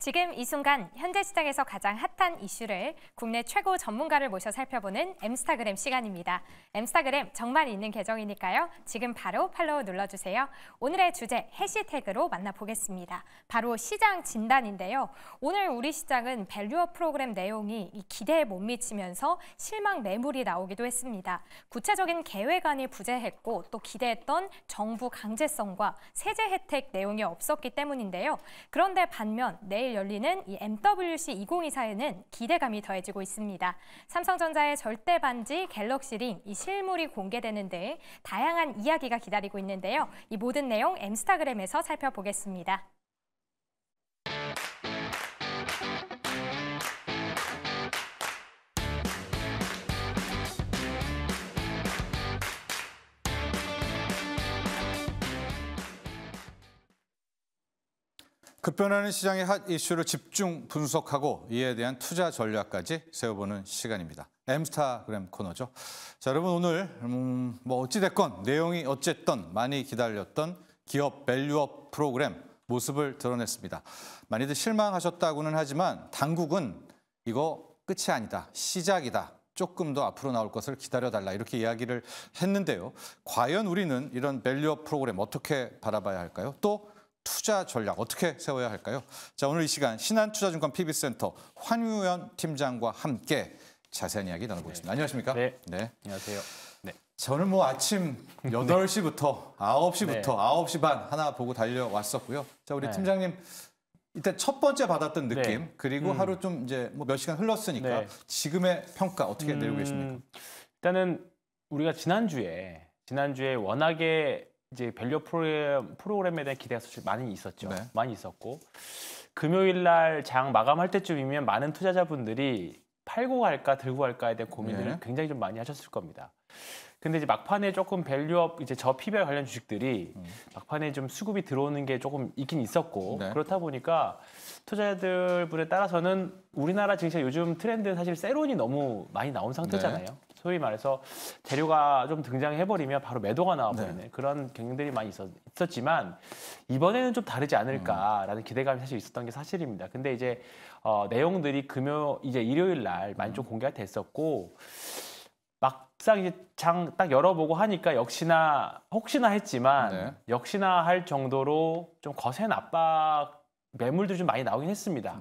지금 이 순간 현재 시장에서 가장 핫한 이슈를 국내 최고 전문가를 모셔 살펴보는 엠스타그램 시간입니다. 엠스타그램 정말 있는 계정이니까요. 지금 바로 팔로우 눌러주세요. 오늘의 주제 해시태그로 만나보겠습니다. 바로 시장 진단인데요. 오늘 우리 시장은 밸류업 프로그램 내용이 기대에 못 미치면서 실망 매물이 나오기도 했습니다. 구체적인 계획안이 부재했고 또 기대했던 정부 강제성과 세제 혜택 내용이 없었기 때문인데요. 그런데 반면 내일 열리는 이 MWC 2024에는 기대감이 더해지고 있습니다. 삼성전자의 절대 반지 갤럭시 링 이 실물이 공개되는 등 다양한 이야기가 기다리고 있는데요. 이 모든 내용 엠스타그램에서 살펴보겠습니다. 급변하는 시장의 핫 이슈를 집중 분석하고 이에 대한 투자 전략까지 세워보는 시간입니다. 엠스타그램 코너죠. 자, 여러분 오늘 어찌됐건 내용이 어쨌든 많이 기다렸던 기업 밸류업 프로그램 모습을 드러냈습니다. 많이들 실망하셨다고는 하지만 당국은 이거 끝이 아니다, 시작이다. 조금 더 앞으로 나올 것을 기다려달라 이렇게 이야기를 했는데요. 과연 우리는 이런 밸류업 프로그램 어떻게 바라봐야 할까요? 또 투자 전략 어떻게 세워야 할까요? 자, 오늘 이 시간 신한투자증권 PB센터 환유현 팀장과 함께 자세한 이야기 나눠보겠습니다. 안녕하십니까? 네. 안녕하세요. 네. 저는 아침 8시부터 9시부터 9시 반 하나 보고 달려왔었고요. 자, 우리 팀장님 일단 첫 번째 받았던 느낌 그리고 하루 좀 이제 몇 시간 흘렀으니까 지금의 평가 어떻게 내리고 계십니까? 일단은 우리가 지난주에 워낙에 이제 밸류 프로그램에 대한 기대가 사실 많이 있었죠. 많이 있었고 금요일 날 장 마감할 때쯤이면 많은 투자자분들이 팔고 갈까 들고 갈까에 대한 고민을 굉장히 좀 많이 하셨을 겁니다. 근데 이제 막판에 조금 밸류업 이제 저 PBR 관련 주식들이 막판에 좀 수급이 들어오는 게 조금 있긴 있었고 그렇다 보니까 투자자들 분에 따라서는 우리나라 증시가 요즘 트렌드는 사실 세론이 너무 많이 나온 상태잖아요. 소위 말해서 재료가 좀 등장해버리면 바로 매도가 나와버리는 그런 경향들이 많이 있었지만 이번에는 좀 다르지 않을까라는 기대감이 사실 있었던 게 사실입니다. 근데 이제 내용들이 이제 일요일 날 많이 좀 공개가 됐었고 막상 이제 장 딱 열어보고 하니까 혹시나 했지만 역시나 할 정도로 좀 거센 압박 매물들이 좀 많이 나오긴 했습니다.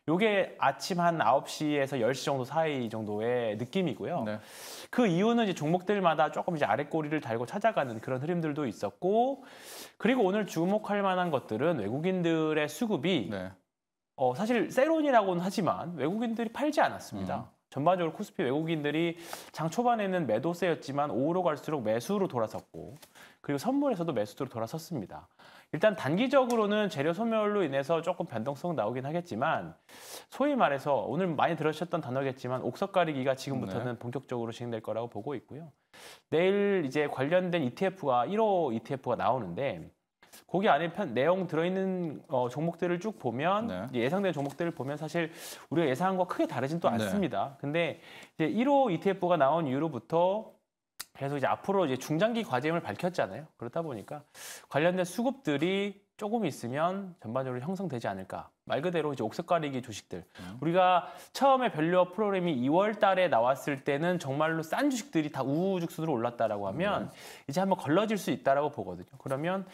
요게 아침 한 9시에서 10시 정도 사이 정도의 느낌이고요. 그 이유는 이제 종목들마다 조금 이제 아랫꼬리를 달고 찾아가는 그런 흐름들도 있었고, 그리고 오늘 주목할 만한 것들은 외국인들의 수급이 사실 세론이라고는 하지만 외국인들이 팔지 않았습니다. 전반적으로 코스피 외국인들이 장 초반에는 매도세였지만 오후로 갈수록 매수로 돌아섰고, 그리고 선물에서도 매수로 돌아섰습니다. 일단 단기적으로는 재료 소멸로 인해서 조금 변동성 나오긴 하겠지만 소위 말해서 오늘 많이 들으셨던 단어겠지만 옥석 가리기가 지금부터는 본격적으로 진행될 거라고 보고 있고요. 내일 이제 관련된 ETF가 1호 ETF가 나오는데 거기 안에 내용 들어있는 종목들을 쭉 보면 예상된 종목들을 보면 사실 우리가 예상한 거 크게 다르진 또 않습니다. 근데 이제 1호 ETF가 나온 이후로부터 계속 이제 앞으로 이제 중장기 과제임을 밝혔잖아요. 그렇다 보니까 관련된 수급들이 조금 있으면 전반적으로 형성되지 않을까. 말 그대로 이제 옥석 가리기 주식들. 우리가 처음에 밸류업 프로그램이 2월 달에 나왔을 때는 정말로 싼 주식들이 다 우후죽순으로 올랐다라고 하면 이제 한번 걸러질 수 있다라고 보거든요. 그러면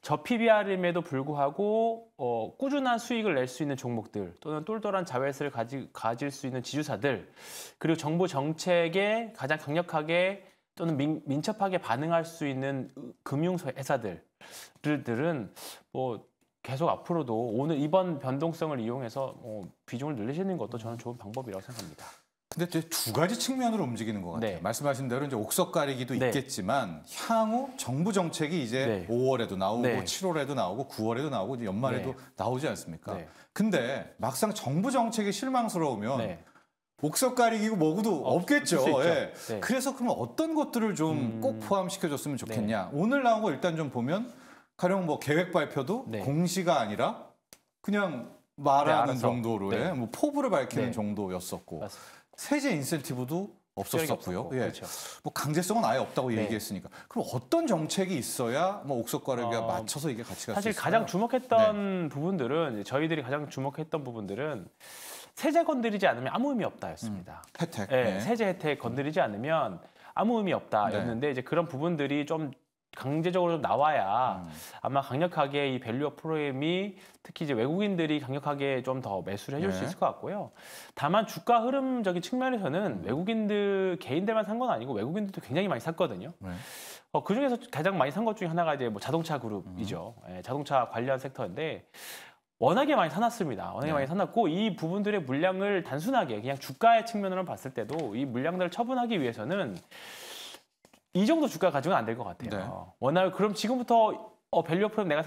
저 PBR임에도 불구하고 꾸준한 수익을 낼 수 있는 종목들 또는 똘똘한 자회사를 가질 수 있는 지주사들, 그리고 정부 정책에 가장 강력하게 또는 민첩하게 반응할 수 있는 금융회사들은 계속 앞으로도 오늘 이번 변동성을 이용해서 비중을 늘리시는 것도 저는 좋은 방법이라고 생각합니다. 근데 두 가지 측면으로 움직이는 것 같아요. 말씀하신 대로 이제 옥석 가리기도 있겠지만 향후 정부 정책이 이제 5월에도 나오고 7월에도 나오고 9월에도 나오고 이제 연말에도 나오지 않습니까? 근데 막상 정부 정책이 실망스러우면 옥석 가리기고 뭐고도 없겠죠. 그래서 그러면 어떤 것들을 좀 꼭 포함시켜줬으면 좋겠냐. 오늘 나온 거 일단 좀 보면 가령 계획 발표도 공시가 아니라 그냥 말하는 정도로의 포부를 밝히는 정도였었고 세제 인센티브도 없었고요. 예. 그렇죠. 뭐 강제성은 아예 없다고 네. 얘기했으니까. 그럼 어떤 정책이 있어야 뭐 옥석가격에 맞춰서 이게 같이 갈 수 사실 있을까요? 가장 주목했던 부분들은 저희들이 가장 주목했던 부분들은 세제 건드리지 않으면 아무 의미 없다였습니다. 혜택. 네, 네. 세제 혜택 건드리지 않으면 아무 의미 없다였는데 이제 그런 부분들이 좀 강제적으로 좀 나와야 아마 강력하게 이 밸류업 프로그램이 특히 이제 외국인들이 강력하게 좀 더 매수를 해줄 수 있을 것 같고요. 다만 주가 흐름적인 측면에서는 외국인들 개인들만 산 건 아니고 외국인들도 굉장히 많이 샀거든요. 네. 그 중에서 가장 많이 산 것 중에 하나가 이제 뭐 자동차 그룹이죠. 예, 자동차 관련 섹터인데 워낙에 많이 사놨습니다. 워낙에 많이 사놨고 이 부분들의 물량을 단순하게 그냥 주가의 측면으로 봤을 때도 이 물량들을 처분하기 위해서는 이 정도 주가 가지고는 안 될 것 같아요. 네. 워낙 그럼 지금부터 밸류업 프로그램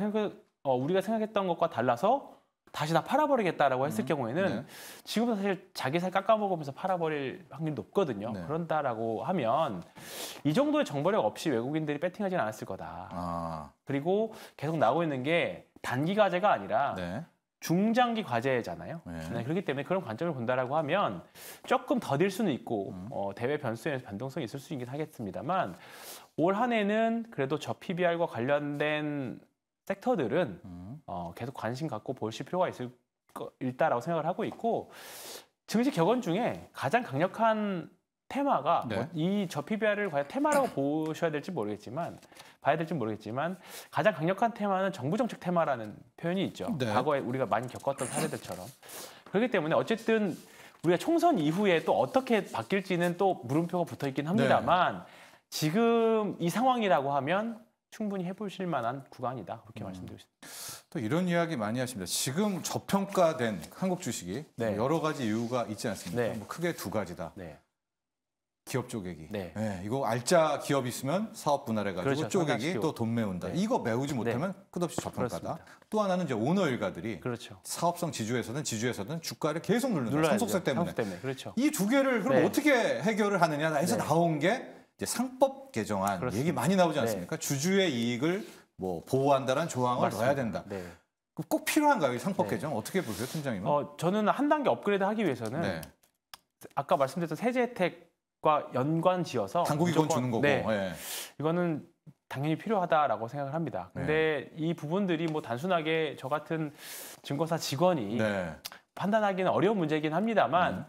우리가 생각했던 것과 달라서 다시 다 팔아버리겠다라고 했을 경우에는 지금부터 사실 자기 살 깎아먹으면서 팔아버릴 확률이 높거든요. 네. 그런다라고 하면 이 정도의 정보력 없이 외국인들이 배팅하지는 않았을 거다. 그리고 계속 나오고 있는 게 단기 과제가 아니라 네. 중장기 과제잖아요. 네. 네, 그렇기 때문에 그런 관점을 본다라고 하면 조금 더딜 수는 있고 대외 변수에 변동성이 있을 수 있긴 하겠습니다만 올 한 해는 그래도 저 PBR과 관련된 섹터들은 계속 관심 갖고 보실 필요가 있다라고 생각을 하고 있고 증시 격언 중에 가장 강력한 테마가 네. 이 저 PBR을 과연 테마라고 봐야 될지 모르겠지만 가장 강력한 테마는 정부 정책 테마라는 표현이 있죠. 네. 과거에 우리가 많이 겪었던 사례들처럼. 그렇기 때문에 어쨌든 우리가 총선 이후에 또 어떻게 바뀔지는 또 물음표가 붙어 있긴 합니다만 지금 이 상황이라고 하면 충분히 해보실 만한 구간이다. 그렇게 말씀드리고 싶습니다. 또 이런 이야기 많이 하십니다. 지금 저평가된 한국 주식이 네. 여러 가지 이유가 있지 않습니까? 네. 뭐 크게 두 가지다. 네. 기업 쪼개기. 네. 이거 알짜 기업 있으면 사업 분할해가지고 그렇죠. 쪼개기 상장시키고. 또 돈 메운다. 네. 이거 메우지 못하면 끝없이 저평가다. 그렇습니다. 또 하나는 이제 오너 일가들이 그렇죠. 사업성 지주에서는 주가를 계속 누른다. 눌러야죠. 상속세 때문에. 상속 때문에. 그렇죠. 이 두 개를 그럼 네. 어떻게 해결을 하느냐 해서 네. 나온 게 이제 상법 개정안 그렇습니다. 얘기 많이 나오지 네. 않습니까? 주주의 이익을 뭐 보호한다는 조항을 맞습니다. 넣어야 된다. 네. 꼭 필요한가요? 이 상법 네. 개정 어떻게 보세요, 팀장님은? 저는 한 단계 업그레이드 하기 위해서는 네. 아까 말씀드렸던 세제 혜택과 연관지어서 당국이건 무조건- 주는 거고. 네. 예. 이거는 당연히 필요하다라고 생각을 합니다. 근데 이 부분들이 뭐 단순하게 저 같은 증권사 직원이 네. 판단하기는 어려운 문제이긴 합니다만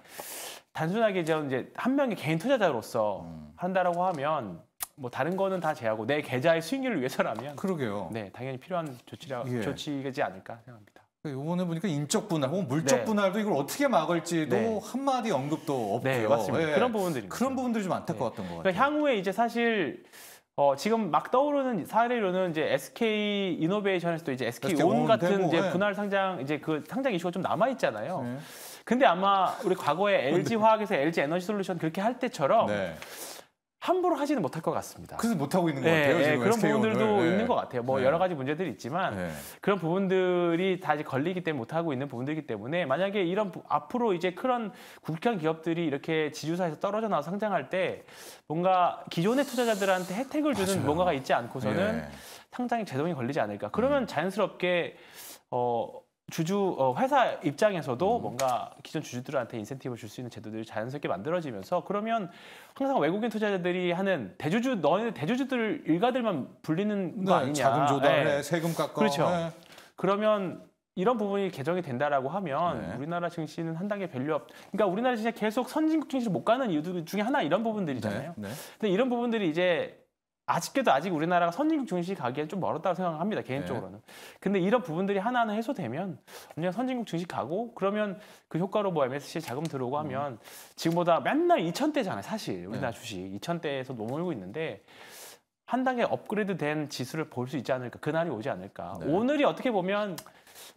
단순하게 이제 한 명의 개인 투자자로서 한다라고 하면 뭐 다른 거는 다 제하고 내 계좌의 수익률을 위해서라면 그러게요. 네 당연히 필요한 예. 조치이지 않을까 생각합니다. 이번에 보니까 인적 분할 혹은 물적 네. 분할도 이걸 어떻게 막을지도 네. 한마디 언급도 없고요. 네 맞습니다. 예. 그런 부분들입니다. 그런 부분들이 좀 안타까웠던 것 같아요. 그러니까 향후에 이제 사실 지금 막 떠오르는 사례로는 이제 SK 이노베이션에서도 이제 SK 온 같은 되고, 이제 네. 분할 상장 이제 그 상장 이슈가 좀 남아 있잖아요. 네. 근데 아마 우리 과거에 LG 화학에서 LG 에너지 솔루션 그렇게 할 때처럼 네. 함부로 하지는 못할 것 같습니다. 그래서 못 하고 있는 것 같아요. 지금 그런 SK 오늘. 부분들도 네. 있는 것 같아요. 뭐 네. 여러 가지 문제들이 있지만 네. 그런 부분들이 다 이제 걸리기 때문에 못 하고 있는 부분들이기 때문에 만약에 이런 앞으로 이제 그런 국익한 기업들이 이렇게 지주사에서 떨어져 나와 상장할 때 뭔가 기존의 투자자들한테 혜택을 주는 맞아요. 뭔가가 있지 않고서는 예. 상장이 제동이 걸리지 않을까. 그러면 자연스럽게 회사 입장에서도 뭔가 기존 주주들한테 인센티브를 줄 수 있는 제도들이 자연스럽게 만들어지면서 그러면 항상 외국인 투자자들이 하는 너네 대주주들 일가들만 불리는 거 아니냐. 자금 조달해, 네. 세금 깎아. 그렇죠. 네. 그러면 이런 부분이 개정이 된다라고 하면 네. 우리나라 증시는 한 단계 밸류업. 그러니까 우리나라 증시가 계속 선진국 증시를 못 가는 이유 중에 하나 이런 부분들이잖아요. 네. 네. 근데 이런 부분들이 이제 아직 우리나라가 선진국 증시 가기엔 좀 멀었다고 생각합니다. 개인적으로는. 근데 이런 부분들이 하나하나 해소되면 언젠가 선진국 증시 가고 그러면 그 효과로 뭐 MSC에 자금 들어오고 하면 지금보다 맨날 2,000대잖아요. 사실 우리나라 주식 2,000대에서 머물고 있는데 한 단계 업그레이드된 지수를 볼 수 있지 않을까. 그날이 오지 않을까. 네. 오늘이 어떻게 보면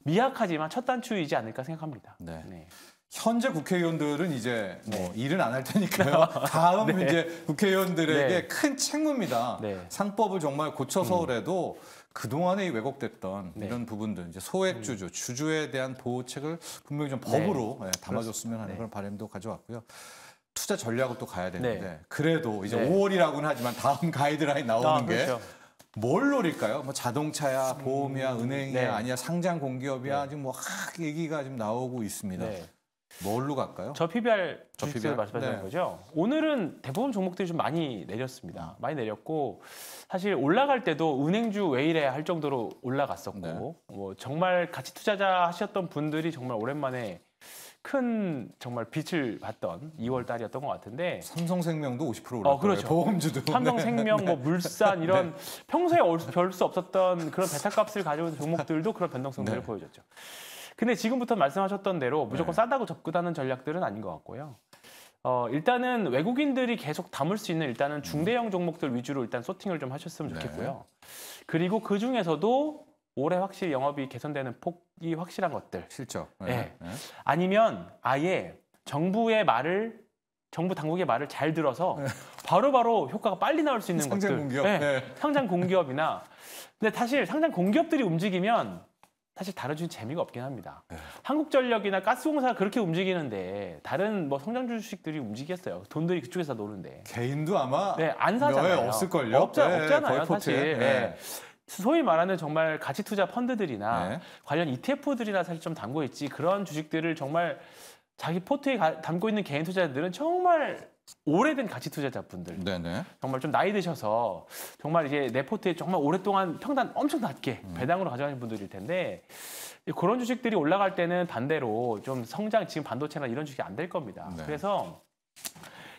미약하지만 첫 단추이지 않을까 생각합니다. 네. 네. 현재 국회의원들은 이제 뭐 일은 안 할 테니까요. 다음 네. 이제 국회의원들에게 네. 큰 책무입니다. 네. 상법을 정말 고쳐서라도 그동안에 왜곡됐던 네. 이런 부분들, 이제 소액 주주에 대한 보호책을 분명히 좀 법으로 담아줬으면 하는 네. 그런 바람도 가져왔고요. 투자 전략을 또 가야 되는데 네. 그래도 이제 네. 5월이라고는 하지만 다음 가이드라인 나오는 게 그렇죠. 뭘 노릴까요? 뭐 자동차야, 보험이야, 은행이야, 네. 아니야 상장 공기업이야 지금 뭐 얘기가 지금 나오고 있습니다. 네. 뭘로 갈까요? 저 PBR 저 주식들 PBR? 말씀하시는 네. 거죠. 오늘은 대부분 종목들이 좀 많이 내렸습니다. 많이 내렸고 사실 올라갈 때도 은행주 왜 이래 할 정도로 올라갔었고 네. 뭐 정말 가치 투자자 하셨던 분들이 정말 오랜만에 큰 정말 빛을 봤던 2월 달이었던 것 같은데 삼성생명도 50% 올랐어요. 그렇죠. 보험주도. 삼성생명, 뭐 물산 이런 평소에 별 수 없었던 그런 베타값을 가지고 있는 종목들도 그런 변동성들을 네. 보여줬죠. 근데 지금부터 말씀하셨던 대로 무조건 네. 싸다고 접근하는 전략들은 아닌 것 같고요. 일단은 외국인들이 계속 담을 수 있는 일단은 중대형 종목들 위주로 일단 소팅을 좀 하셨으면 좋겠고요. 그리고 그 중에서도 올해 확실히 영업이 개선되는 폭이 확실한 것들. 실적. 네. 아니면 아예 정부 당국의 말을 잘 들어서 바로바로 효과가 빨리 나올 수 있는 상장 것들. 공기업. 네. 네. 상장 공기업이나. 근데 사실 상장 공기업들이 움직이면 사실 다른 주식 재미가 없긴 합니다. 네. 한국전력이나 가스공사가 그렇게 움직이는데 다른 뭐 성장주 주식들이 움직이겠어요. 돈들이 그쪽에서 노는데. 개인도 아마 안 사잖아요. 없을걸요. 없잖아요, 거의 사실. 포트에. 네. 소위 말하는 정말 가치 투자 펀드들이나 네. 관련 ETF들이나 사실 좀 담고 있지 그런 주식들을 정말 자기 포트에 담고 있는 개인 투자자들은 정말 오래된 가치 투자자분들 네네. 정말 좀 나이 드셔서 정말 이제 내 포트에 정말 오랫동안 평단 엄청 낮게 배당으로 가져가는 분들일 텐데 그런 주식들이 올라갈 때는 반대로 좀 성장 지금 반도체나 이런 주식이 안 될 겁니다. 네. 그래서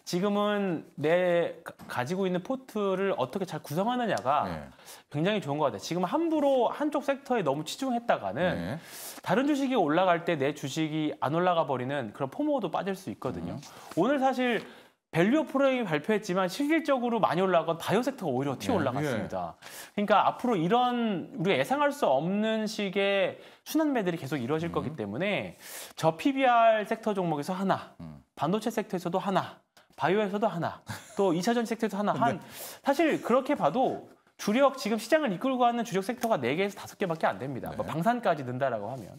지금은 내 가지고 있는 포트를 어떻게 잘 구성하느냐가 네. 굉장히 좋은 것 같아요. 지금 함부로 한쪽 섹터에 너무 치중했다가는 네. 다른 주식이 올라갈 때 내 주식이 안 올라가 버리는 그런 포모도 빠질 수 있거든요. 오늘 사실 밸류 프로그램이 발표했지만 실질적으로 많이 올라간 바이오 섹터가 오히려 튀어 올라갔습니다. 그러니까 앞으로 이런 우리가 예상할 수 없는 식의 순환 매들이 계속 이루어질 거기 때문에 저 PBR 섹터 종목에서 하나, 반도체 섹터에서도 하나, 바이오에서도 하나, 또 2차전 섹터에서 하나, 사실 그렇게 봐도 주력 지금 시장을 이끌고 가는 주력 섹터가 4개에서 5개밖에 안 됩니다. 네. 뭐 방산까지 넣는다라고 하면.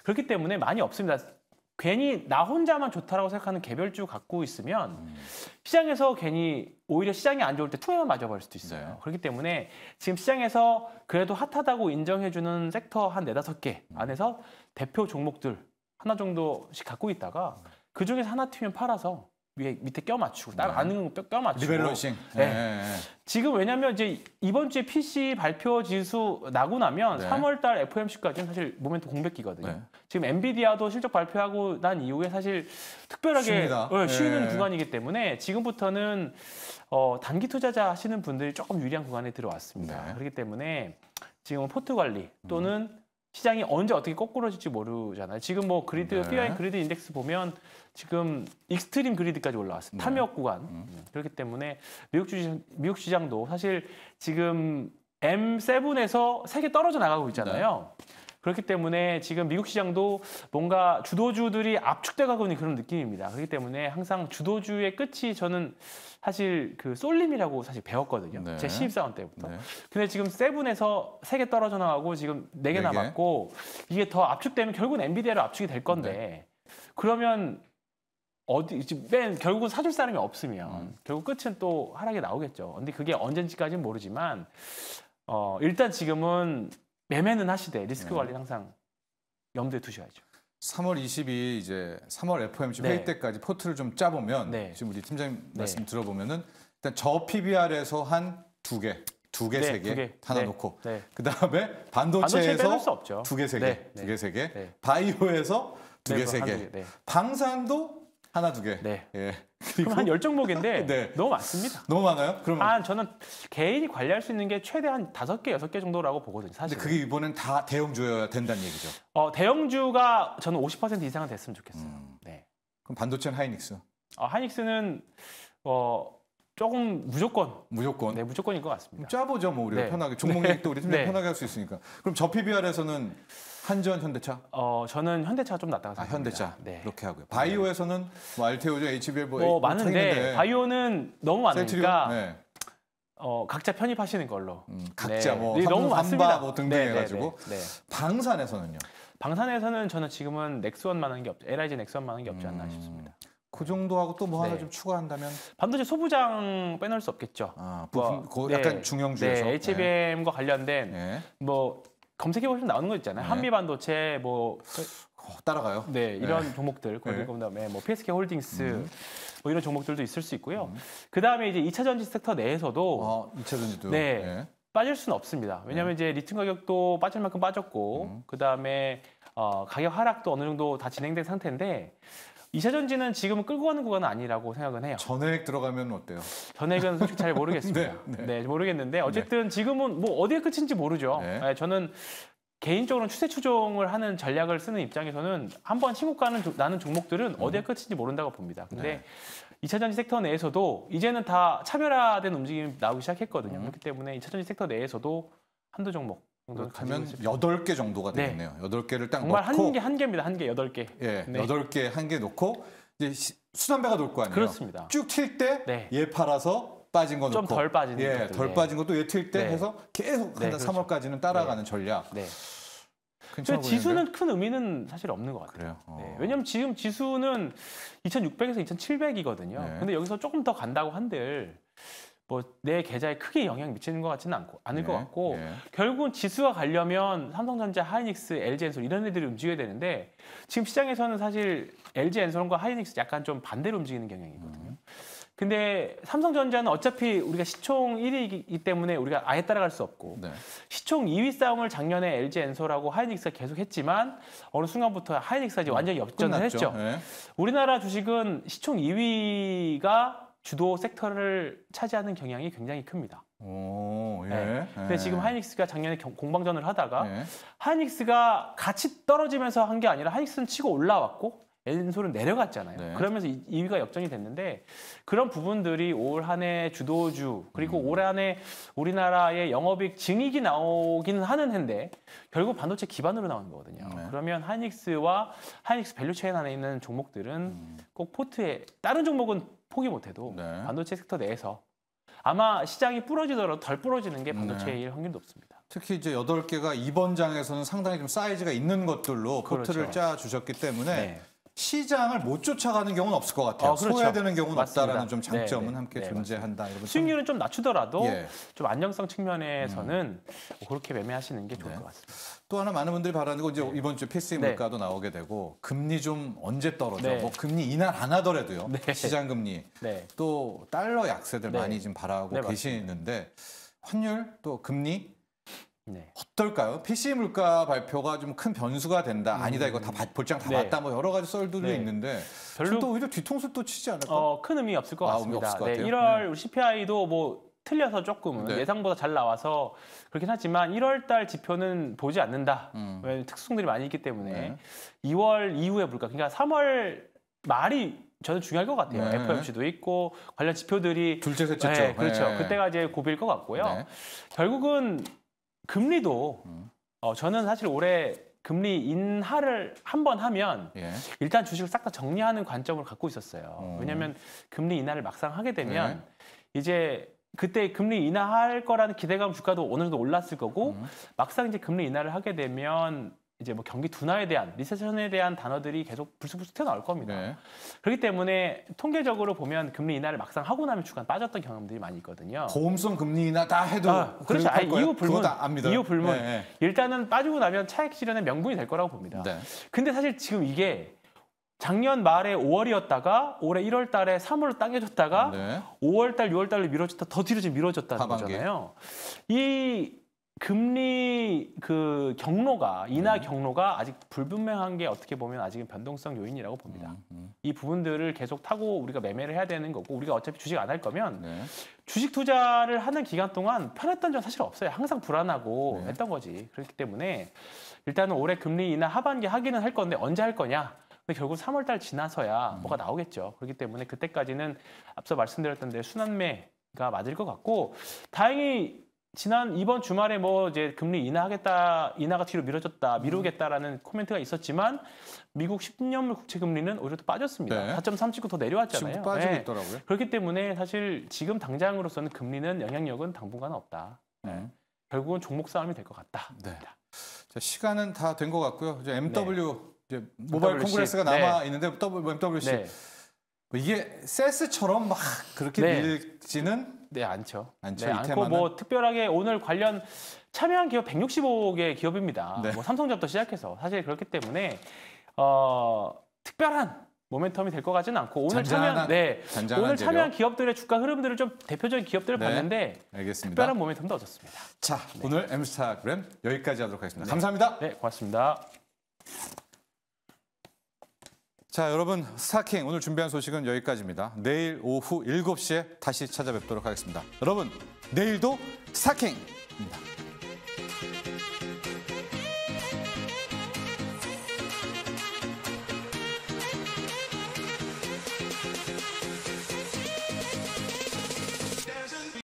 그렇기 때문에 많이 없습니다. 괜히 나 혼자만 좋다라고 생각하는 개별주 갖고 있으면 시장에서 괜히 오히려 시장이 안 좋을 때 투에만 맞아버릴 수도 있어요. 네. 그렇기 때문에 지금 시장에서 그래도 핫하다고 인정해주는 sek터 한 4-5개 안에서 대표 종목들 하나 정도씩 갖고 있다가 그중에서 하나 튀면 팔아서 밑에 껴 맞추고 다른 거 껴 맞추고 리밸런싱. 네. 네. 지금 왜냐면 이제 이번 주에 PC 발표 지수 나고 나면 네. 3월달 FOMC까지는 사실 모멘트 공백기거든요. 네. 지금 엔비디아도 실적 발표하고 난 이후에 사실 특별하게 쉬는 네. 구간이기 때문에 지금부터는 단기 투자자 하시는 분들이 조금 유리한 구간에 들어왔습니다. 네. 그렇기 때문에 지금 포트 관리 또는 시장이 언제 어떻게 거꾸로질지 모르잖아요. 지금 뭐 그리드, 네. PI 그리드 인덱스 보면 지금 익스트림 그리드까지 올라왔어요. 네. 탐욕 구간. 그렇기 때문에 미국 시장도 사실 지금 M7에서 3개 떨어져 나가고 있잖아요. 그렇기 때문에 지금 미국 시장도 뭔가 주도주들이 압축돼 가고 있는 그런 느낌입니다. 그렇기 때문에 항상 주도주의 끝이 저는 사실 그 쏠림이라고 사실 배웠거든요. 네. 제 신입사원 때부터. 네. 근데 지금 7에서 3개 떨어져 나가고 지금 4개 남았고 이게 더 압축되면 결국은 엔비디아로 압축이 될 건데 그러면 결국은 사줄 사람이 없으면 결국 끝은 또 하락이 나오겠죠. 근데 그게 언젠지까지는 모르지만 일단 지금은 매매는 하시되 리스크 관리는 항상 염두에 두셔야죠. 3월 22일 이제 3월 FOMC 네. 회의 때까지 포트를 좀 짜보면 네. 지금 우리 팀장님 네. 말씀 들어보면은 일단 저 PBR에서 한 2개, 2개, 네, 3개 하나 네. 놓고 네. 그 다음에 반도체 빼놓을 수 반도체에서 없죠. 2개, 3개, 네. 2개, 3개, 네. 바이오에서 2개, 네, 3개, 한두 개, 네. 방산도 하나, 2개. 네. 예. 그럼 한 10종목인데 네. 너무 많습니다. 너무 많아요? 그럼 저는 개인이 관리할 수 있는 게 최대 한 5개, 6개 정도라고 보거든요. 근데 사실. 그게 이번엔 다 대형주여야 된다는 얘기죠. 대형주가 저는 50% 이상은 됐으면 좋겠어요. 네. 그럼 반도체는 하이닉스 하이닉스는 조금 무조건 무조건일 것 같습니다. 짜보죠, 뭐 우리가 네. 편하게 종목 얘기도 우리 팀장 네. 편하게 할 수 있으니까. 그럼 저 PBR에서는 한전, 현대차, 저는 현대차가 좀 낫다고 생각합니다. 현대차 네. 그렇게 하고요. 바이오에서는 뭐 알테오죠, HBL 뭐 많은데 바이오는 너무 많으니까 네. 각자 편입하시는 걸로. 각자 네. 뭐 네, 너무 삼바 많습니다. 뭐 등등 네, 해가지고 네, 네. 방산에서는요. 방산에서는 저는 지금은 넥스원만한 게 없죠. LIG 넥스원만한 게 없지 않나 싶습니다. 그 정도하고 또 뭐 하나 네. 좀 추가한다면 반도체 소부장 빼놓을 수 없겠죠. 부품 약간 중형주에서 네, HBM과 관련된 네. 뭐 검색해 보시면 나오는 거 있잖아요. 네. 한미 반도체 뭐 따라가요. 네, 이런 종목들, 그다음에 뭐 PSK 홀딩스 뭐 이런 종목들도 있을 수 있고요. 그다음에 이제 2차 전지 섹터 내에서도 2차 전지도 빠질 수는 없습니다. 왜냐하면 이제 리튬 가격도 빠질 만큼 빠졌고 그다음에 가격 하락도 어느 정도 다 진행된 상태인데 2차 전지는 지금은 끌고 가는 구간은 아니라고 생각은 해요. 전액 들어가면 어때요? 전액은 솔직히 잘 모르겠습니다. 네, 지모르겠는데 어쨌든 지금은 뭐 어디에 끝인지 모르죠. 네, 저는 개인적으로는 추세 추종을 하는 전략을 쓰는 입장에서는 한번 신고가는 나는 종목들은 어디에 끝인지 모른다고 봅니다. 근데 2차 전지 섹터 내에서도 이제는 다 차별화된 움직임이 나오기 시작했거든요. 그렇기 때문에 2차 전지 섹터 내에서도 한두 종목 정도는 그렇다면 8개 정도가 되겠네요. 8개를 딱 정말 넣고 한 개입니다. 한 개, 8개. 예, 8개 한 개 놓고 이제 순환배가 돌 거 아니에요. 그렇습니다. 쭉 튈 때 얘 팔아서 빠진 거 넣고 좀 덜 빠지는 예, 덜 빠진 것도 얘 튈 때 해서 계속 한 3월까지는 따라가는 전략. 근데 지수는 큰 의미는 사실 없는 것 같아요. 왜냐하면 지금 지수는 2,600에서 2,700이거든요. 근데 여기서 조금 더 간다고 한들 뭐 내 계좌에 크게 영향 미치는 것 같지는 않을 것 같고 결국은 지수가 가려면 삼성전자, 하이닉스, LG엔솔 이런 애들이 움직여야 되는데 지금 시장에서는 사실 LG엔솔과 하이닉스 약간 좀 반대로 움직이는 경향이거든요. 근데 삼성전자는 어차피 우리가 시총 1위이기 때문에 우리가 아예 따라갈 수 없고 시총 2위 싸움을 작년에 LG엔솔하고 하이닉스가 계속 했지만 어느 순간부터 하이닉스가 완전히 역전을 했죠. 우리나라 주식은 시총 2위가 주도 섹터를 차지하는 경향이 굉장히 큽니다. 근데 지금 하이닉스가 작년에 공방전을 하다가 하이닉스가 같이 떨어지면서 한 게 아니라 하이닉스는 치고 올라왔고 엔솔은 내려갔잖아요. 그러면서 2위가 역전이 됐는데 그런 부분들이 올 한 해 주도주 그리고 올 한 해 우리나라의 영업이익 증익이 나오기는 하는 해인데 결국 반도체 기반으로 나오는 거거든요. 그러면 하이닉스와 하이닉스 밸류체인 안에 있는 종목들은 꼭 포트에 다른 종목은 포기 못해도 반도체 섹터 내에서 아마 시장이 부러지더라도 덜 부러지는 게 반도체일 확률이 높습니다. 특히 이제 8개가 이번 장에서는 상당히 좀 사이즈가 있는 것들로 포트를 짜 주셨기 때문에 시장을 못 쫓아가는 경우는 없을 것 같아요. 소외되는 경우는 없다라는 좀 장점은 함께 존재한다. 수익률은 좀 낮추더라도 좀 안정성 측면에서는 그렇게 매매하시는 게 좋을 것 같습니다. 또 하나 많은 분들이 바라는 건 이제 이번 주 PCE 물가도 나오게 되고 금리 좀 언제 떨어져? 뭐 금리 인하 안 하더라도요. 시장 금리 또 달러 약세들 많이 지금 바라고 계시는데 환율 또 금리 어떨까요? PCE 물가 발표가 좀 큰 변수가 된다. 아니다. 이거 다 볼장 다 맞다. 뭐 여러 가지 썰들이 있는데 별로 또 오히려 뒤통수 또 치지 않을까? 큰 의미 없을 것 같습니다. 없을 것 같아요. 1월 CPI도 뭐 틀려서 조금은 예상보다 잘 나와서 그렇긴 하지만 1월 달 지표는 보지 않는다. 왜냐하면 특수성들이 많이 있기 때문에 2월 이후에 물가 그러니까 3월 말이 저는 중요할 것 같아요. FOMC도 있고 관련 지표들이 둘째 셋째죠. 그렇죠. 그때가 이제 고비일 것 같고요. 결국은 금리도 저는 사실 올해 금리 인하를 한 번 하면 일단 주식을 싹 다 정리하는 관점을 갖고 있었어요. 왜냐하면 금리 인하를 막상 하게 되면 이제 그때 금리 인하할 거라는 기대감 주가도 어느 정도 올랐을 거고 막상 이제 금리 인하를 하게 되면 이제 뭐 경기 둔화에 대한 리세션에 대한 단어들이 계속 불쑥불쑥 튀어나올 겁니다. 그렇기 때문에 통계적으로 보면 금리 인하를 막상 하고 나면 주가 빠졌던 경험들이 많이 있거든요. 보험성 금리 인하 다 해도 그렇죠. 이유 불문. 이유 불문. 네. 일단은 빠지고 나면 차익 실현의 명분이 될 거라고 봅니다. 근데 사실 지금 이게 작년 말에 5월이었다가 올해 1월 달에 3월로 당겨졌다가 5월 달, 6월 달로 미뤄졌다 더 뒤로 지금 미뤄졌다는 거잖아요. 이 금리 그 경로가 인하 경로가 아직 불분명한 게 어떻게 보면 아직은 변동성 요인이라고 봅니다. 이 부분들을 계속 타고 우리가 매매를 해야 되는 거고 우리가 어차피 주식 안 할 거면 주식 투자를 하는 기간 동안 편했던 점 사실 없어요. 항상 불안하고 했던 거지. 그렇기 때문에 일단은 올해 금리 인하 하반기 하기는 할 건데 언제 할 거냐? 근데 결국 3월 달 지나서야 뭐가 나오겠죠. 그렇기 때문에 그때까지는 앞서 말씀드렸던 대로 순환매가 맞을 것 같고 다행히 이번 주말에 뭐 이제 금리 인하가 뒤로 미루겠다라는 코멘트가 있었지만 미국 10년물 국채 금리는 오히려 또 빠졌습니다. 4.3 찍고 더 내려왔잖아요. 지금 빠지고 있더라고요. 그렇기 때문에 사실 지금 당장으로서는 금리는 영향력은 당분간은 없다. 결국은 종목 싸움이 될 것 같다. 자, 시간은 다 된 것 같고요. 이제 MW 이제 모바일 콩그레스가 남아 있는데 MWC 뭐 이게 세스처럼 막 그렇게 밀지는 않죠. 않고 뭐 특별하게 오늘 관련 참여한 기업 165개 기업입니다. 뭐 삼성전자부터 시작해서 사실 그렇기 때문에 특별한 모멘텀이 될 것 같지는 않고 오늘 잔잔한 오늘 참여한 재료. 기업들의 주가 흐름들을 좀 대표적인 기업들을 네, 봤는데 알겠습니다. 특별한 모멘텀도 얻었습니다. 자, 오늘 M스타그램 여기까지 하도록 하겠습니다. 감사합니다. 네, 고맙습니다. 자, 여러분 스타킹 오늘 준비한 소식은 여기까지입니다. 내일 오후 7시에 다시 찾아뵙도록 하겠습니다. 여러분, 내일도 스타킹입니다.